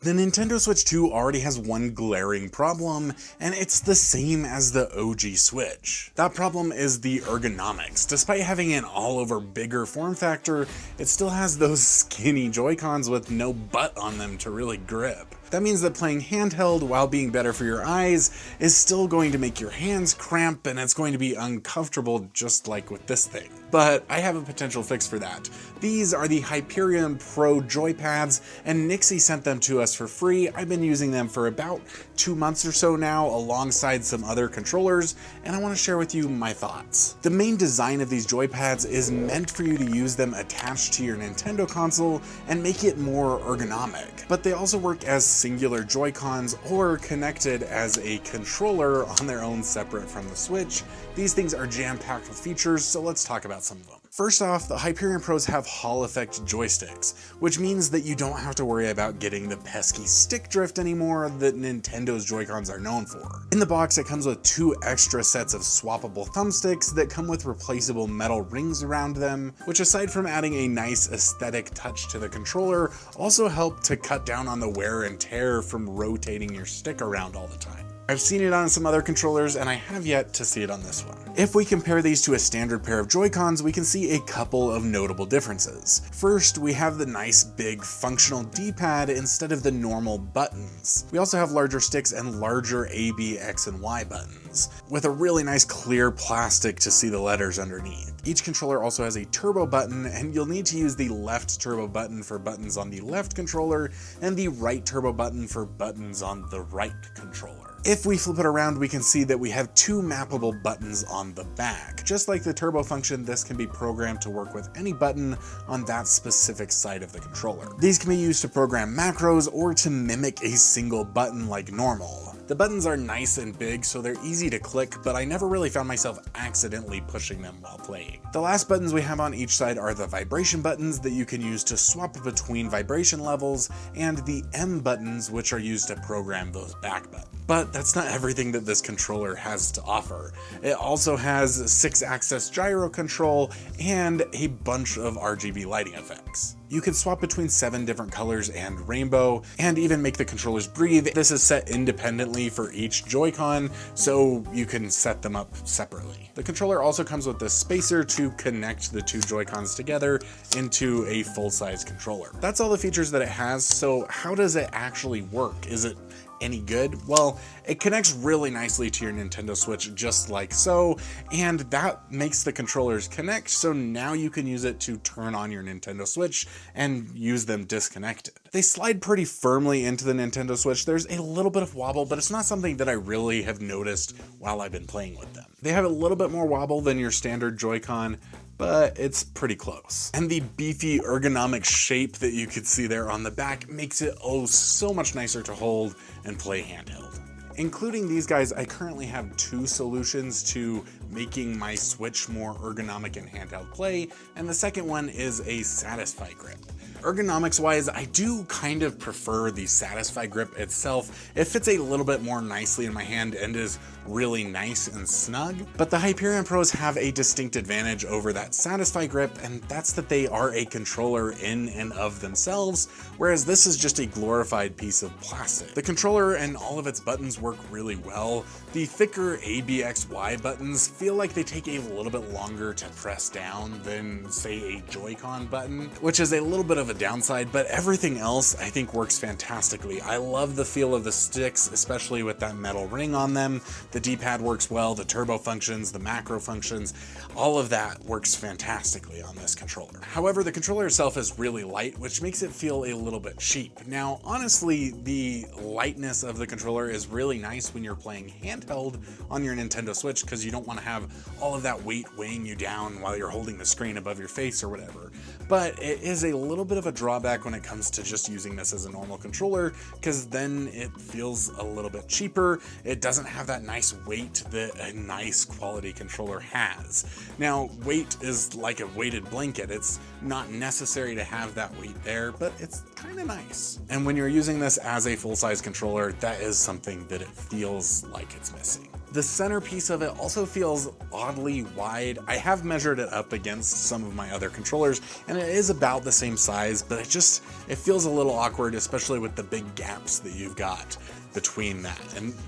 The Nintendo Switch 2 already has one glaring problem, and it's the same as the OG Switch. That problem is the ergonomics. Despite having an all-over bigger form factor, it still has those skinny Joy-Cons with no butt on them to really grip. That means that playing handheld while being better for your eyes is still going to make your hands cramp, and it's going to be uncomfortable just like with this thing. But I have a potential fix for that. These are the Hyperion Pro joypads, and NYXI sent them to us for free. I've been using them for about 2 months or so now alongside some other controllers, and I want to share with you my thoughts. The main design of these joypads is meant for you to use them attached to your Nintendo console and make it more ergonomic, but they also work as singular Joy-Cons or connected as a controller on their own separate from the Switch. These things are jam-packed with features, so let's talk about some of them. First off, the Hyperion Pros have Hall effect joysticks, which means that you don't have to worry about getting the pesky stick drift anymore that Nintendo's Joy-Cons are known for. In the box, it comes with 2 extra sets of swappable thumbsticks that come with replaceable metal rings around them, which aside from adding a nice aesthetic touch to the controller, also help to cut down on the wear and tear from rotating your stick around all the time. I've seen it on some other controllers, and I have yet to see it on this one. If we compare these to a standard pair of Joy-Cons, we can see a couple of notable differences. First, we have the nice big functional D-pad instead of the normal buttons. We also have larger sticks and larger A, B, X, and Y buttons, with a really nice clear plastic to see the letters underneath. Each controller also has a turbo button, and you'll need to use the left turbo button for buttons on the left controller and the right turbo button for buttons on the right controller. If we flip it around, we can see that we have 2 mappable buttons on the back. Just like the turbo function, this can be programmed to work with any button on that specific side of the controller. These can be used to program macros or to mimic a single button like normal. The buttons are nice and big, so they're easy to click, but I never really found myself accidentally pushing them while playing. The last buttons we have on each side are the vibration buttons that you can use to swap between vibration levels, and the M buttons, which are used to program those back buttons. But that's not everything that this controller has to offer. It also has 6-axis gyro control and a bunch of RGB lighting effects. You can swap between 7 different colors and rainbow, and even make the controllers breathe. This is set independently for each Joy-Con, so you can set them up separately. The controller also comes with this spacer to connect the 2 Joy-Cons together into a full-size controller. That's all the features that it has, so how does it actually work? Is it any good? Well, it connects really nicely to your Nintendo Switch just like so, and that makes the controllers connect, so now you can use it to turn on your Nintendo Switch and use them disconnected. They slide pretty firmly into the Nintendo Switch. There's a little bit of wobble, but it's not something that I really have noticed while I've been playing with them. They have a little bit more wobble than your standard Joy-Con, but it's pretty close. And the beefy ergonomic shape that you could see there on the back makes it oh so much nicer to hold and play handheld. Including these guys, I currently have 2 solutions to making my Switch more ergonomic in handheld play, and the second one is a Satisfy grip. Ergonomics wise, I do kind of prefer the Satisfy grip itself. It fits a little bit more nicely in my hand and is really nice and snug, but the Hyperion Pros have a distinct advantage over that Satisfy grip, and that's that they are a controller in and of themselves, whereas this is just a glorified piece of plastic. The controller and all of its buttons work really well. The thicker A, B, X, Y buttons feel like they take a little bit longer to press down than, say, a Joy-Con button, which is a little bit of a downside, but everything else I think works fantastically. I love the feel of the sticks, especially with that metal ring on them. The D-pad works well, the turbo functions, the macro functions, all of that works fantastically on this controller. However, the controller itself is really light, which makes it feel a little bit cheap. Now, honestly, the lightness of the controller is really nice when you're playing handheld on your Nintendo Switch, because you don't want to have all of that weight weighing you down while you're holding the screen above your face or whatever. But it is a little bit of a drawback when it comes to just using this as a normal controller, because then it feels a little bit cheaper. It doesn't have that nice weight that a nice quality controller has. Now, weight is like a weighted blanket. It's not necessary to have that weight there, but it's kind of nice. And when you're using this as a full-size controller, that is something that it feels like it's missing. The centerpiece of it also feels oddly wide. I have measured it up against some of my other controllers, and it is about the same size, but it feels a little awkward, especially with the big gaps that you've got between that.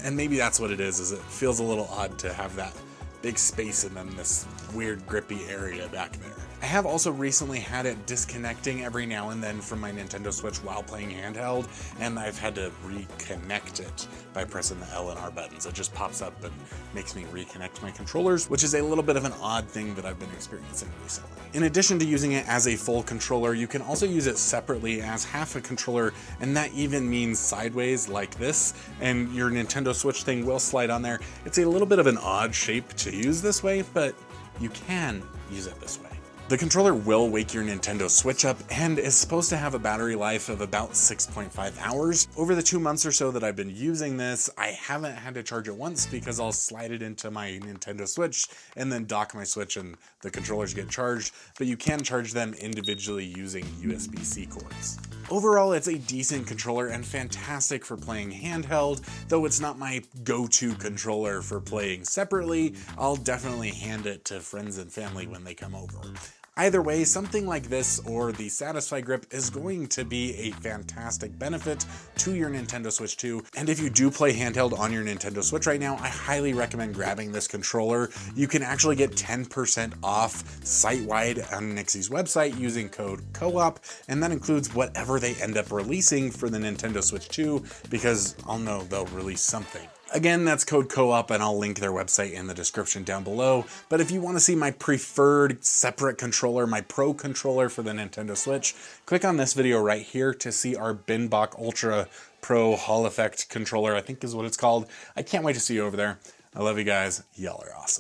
And maybe that's what it is it feels a little odd to have that big space and then this weird grippy area back there. I have also recently had it disconnecting every now and then from my Nintendo Switch while playing handheld, and I've had to reconnect it by pressing the L and R buttons. It just pops up and makes me reconnect my controllers, which is a little bit of an odd thing that I've been experiencing recently. In addition to using it as a full controller, you can also use it separately as half a controller, and that even means sideways like this, and your Nintendo Switch thing will slide on there. It's a little bit of an odd shape to use this way, but you can use it this way. The controller will wake your Nintendo Switch up and is supposed to have a battery life of about 6.5 hours. Over the 2 months or so that I've been using this, I haven't had to charge it once because I'll slide it into my Nintendo Switch and then dock my Switch and the controllers get charged, but you can charge them individually using USB-C cords. Overall, it's a decent controller and fantastic for playing handheld, though it's not my go-to controller for playing separately. I'll definitely hand it to friends and family when they come over. Either way, something like this or the Satisfy Grip is going to be a fantastic benefit to your Nintendo Switch 2. And if you do play handheld on your Nintendo Switch right now, I highly recommend grabbing this controller. You can actually get 10% off site-wide on NYXI's website using code COOP, and that includes whatever they end up releasing for the Nintendo Switch 2, because I'll know they'll release something. Again, that's code COOP, and I'll link their website in the description down below. But if you want to see my preferred separate controller, my Pro controller for the Nintendo Switch, click on this video right here to see our Binbach Ultra Pro Hall Effect controller, I think is what it's called. I can't wait to see you over there. I love you guys. Y'all are awesome.